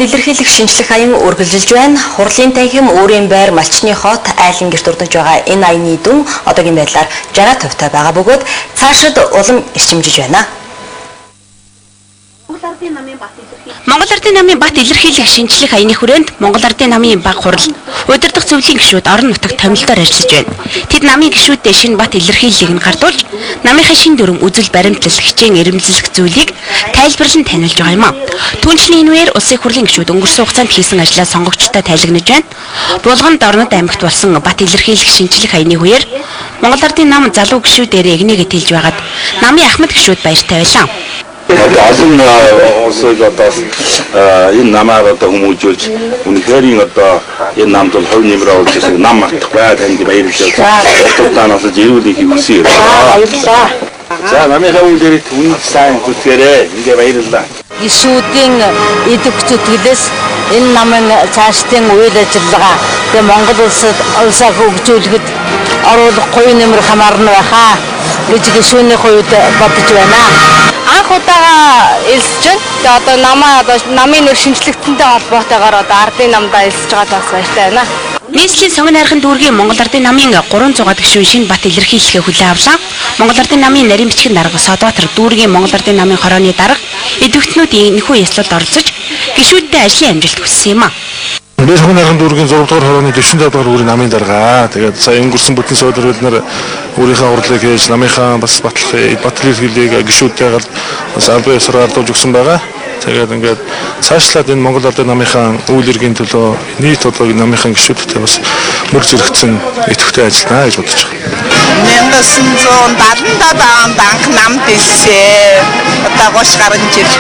илэрхийлэх шинжлэх аян үргэлжилж байна. Хурлын танхим, өөрийн байр, малчны хот, айлын гэрт урдж байгаа энэ аяны дүн одоогийн байдлаар 60% байгаа бөгөөд цаашид улам эрчимжиж байна. Монгол Ардын намын бат илэрхийлэх шинжлэх аяны хүрээнд Монгол Ардын намын баг хурал удирдах зөвлөлийн гишүүд орон нутагт томилдоор ажиллаж байна. Тэд намын гишүүдэд шинэ бат илэрхийллийг нь гардуулж, намынхаа шинэ дүрм үзэл баримтлал хичээн эрэмзэлэх зүйлийг тайлбарлан таниулж байгаа юм а. Түүнчлэн энэ үеэр улсын хурлын гишүүд өнгөрсөн хугацаанд хийсэн ажлаа сонгогчтой тайлгнаж байна. Булганд Орнод аймагт болсон бат илэрхийлэх шинжлэх аяны үеэр Монгол Ардын нам залуу гишүүдээр эгнэгээ тэлж байгаад намын ахмад гишүүд баяртай байлаа. Олон улсыг одоо энэ намаар одоо хүмүүжүүлж үнэхээр одоо энэ намд бол хувь нэмрээ олж ирсэн нам мартахгүй танд баярлалаа. Улсуудаас ирүүлэх хүсье. Баярлалаа. За намынхаа үйлдвэрт үнэн сайн хүсгээрээ ингээ баярлалаа. Гишүүдийн идэв хүчтэй энэ намын цаашдын үйл ажиллагаа тэгээ Монгол улсаа хөгжүүлэхэд оруулах хувь нэмэр хамаарна байхаа гэж гишүүний хувьд бодож байна. Анх удаа элсэж байна. Одоо намын нэр шинжлэхтэнтэй холбоотойгоор одоо ардын намдаа элсэж байгаа бас баяртай байна. Нийслэлийн сонгон найрхан дүүргийн Монгол Ардын намын 300 гишүүн шинэ бат илэрхийлэхээ хүлээн авлаа. Монгол Ардын намын нарийн бичгийн дарга Содбаатар дүүргийн Монгол Ардын намын хорооны дарга идэвхтнүүдийн энэхүү яслалд оролцож гишүүдтэй ажлын амжилт хүссэн юм а. Би сонгон найрхан дүүргийн 6 дугаар хорооны 45 дугаар бүрийн намын дарга. Тэгээд сая өнгөрсөн бүтэн содор бид нар өөрийнхөө урдлыг хийж намынхаа бас бат илэрхийллийг гишүүдтэйгээ бас албан ёсоор алдуулж өгсөн байгаа. Тэгээд ингээд цаашлаад энэ Монгол Ардын намынхаа үйл хэргийн төлөө нийт одоо намынхаа гишүүдтэй бас мөр зэрэгцэн идэвхтэй ажиллана гэж бодож байгаа. 1977 онд анх намд илсээ. Одоо 30 гаруй жил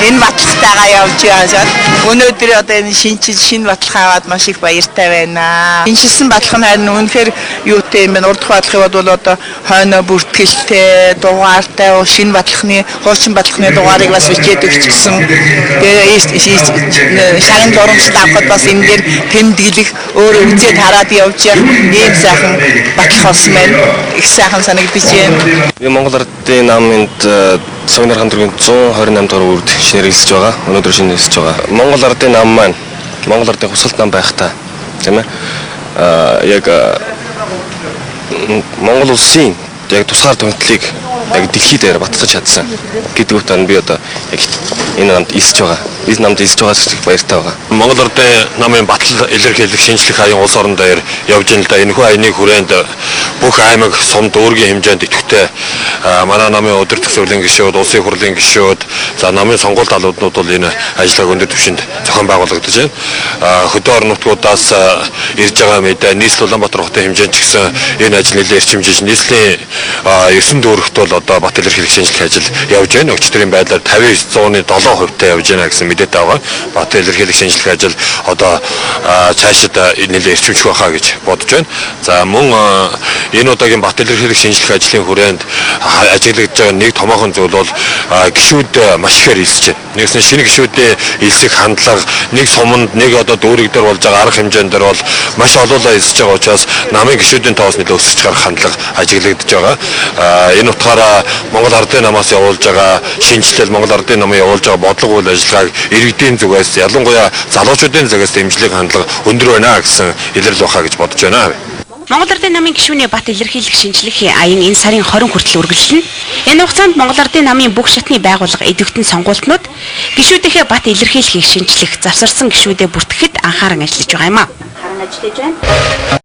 энэ баталгаагаа явж байгаа. Өнөөдөр одоо энэ шинэ баталгаа аваад маш их баяртай байна. Шинжилсэн баталгаа нь харин үнэхээр юутэй юм бэ? Урд баталгаа бол одоо хойноо бүртгэлтэй, дугаартай шинэ баталгааны хуучин баталгааны дугаарыг бас бичээд өгчихсэн. Тэгээ шагнал урамшил авахд бас энэ дээр тэмдэглэх өөрөө үзээд хараад явж явах ийм сайхан баталгаа болсон байна. Их сайхан санагдаж байна. Би Монгол Ардын намынд сонгон найрхан дүүргийн 128 дугаар үрд шинээр элсэж байгаа. Өнөөдөр шинээр элсэж байгаа. Монгол Ардын нам маань Монгол Ардын хусгалт нам байхтаа тийм ээ яг Монгол улсын яг тусгаар томтлыг яг дэлхийд батгаж чадсан гэдэг утгаар нь би одоо яг энэ намд элсэж байгаа. Энэ намд элсэж байгаас их баяртай байгаа. Монгол Ардын намын батал илэрхийлэх шинжлэх аян улс орон дээр явж ин л да. Энэхүү аяны хүрээнд бүх аймаг сум дүүргийн хэмжээнд идэвхтэй манай намын удирдах зөвлөлийн гишүүд, улсын хурлын гишүүд, за намын сонгуульд албаднууд бол энэ ажлыг өндөр түвшинд зохион байгуулагдаж байна. Хөдөө орон нутгуудаас ирж байгаа мэдээ нийслэл Улаанбаатар хотын хэмжээнд ч гэсэн энэ ажил нэлээд эрчимжиж нийслэлийн 9 дүүрэгт бол одоо бат илэрхийлэх шинжлэх ажил явж байна. Өчтөрийн байдлаар 50.7% та явж байна гэсэн мэдээтэй байгаа. Бат илэрхийлэх шинжлэх ажил одоо цаашид нэлээд эрчимжих байхаа гэж бодож байна. За мөн энэ удаагийн бат илэрхийлэх шинжлэх ажлын хүрээнд ажиглагдж байгаа нэг томоохон зүйл бол гишүүд маш ихээр элсэж байна. Нэгс нь шинэ гишүүдийн элсэх хандлага нэг суманд нэг одоо дүүрэг дээр болж байгаа арга хэмжээнд дээр бол маш олоолаа элсэж байгаа учраас намын гишүүдийн тоос нэлээд өсөж гарах хандлага ажиглагдж байгаа. Энэ утгаараа Монгол Ардын намаас явуулж байгаа шинжилэл, Монгол Ардын намын явуулж байгаа бодлого үйл ажиллагааг иргэдийн зүгээс ялангуяа залуучуудын зүгээс дэмжлэг хандлага өндөр байна гэсэн илэрлэл баха гэж бодож байна. Монгол Ардын намын гишүүний бат илэрхийлэх шинжлэх аян энэ сарын 20 хүртэл үргэлжилнэ. Энэ хугацаанд Монгол Ардын намын бүх шатны байгууллага идэвхтэн сонгуультнууд гишүүдийнхээ бат илэрхийлэхийг шинжлэх, завсарсан гишүүдэд бүртгэхэд анхааран ажиллаж байгаа юм а.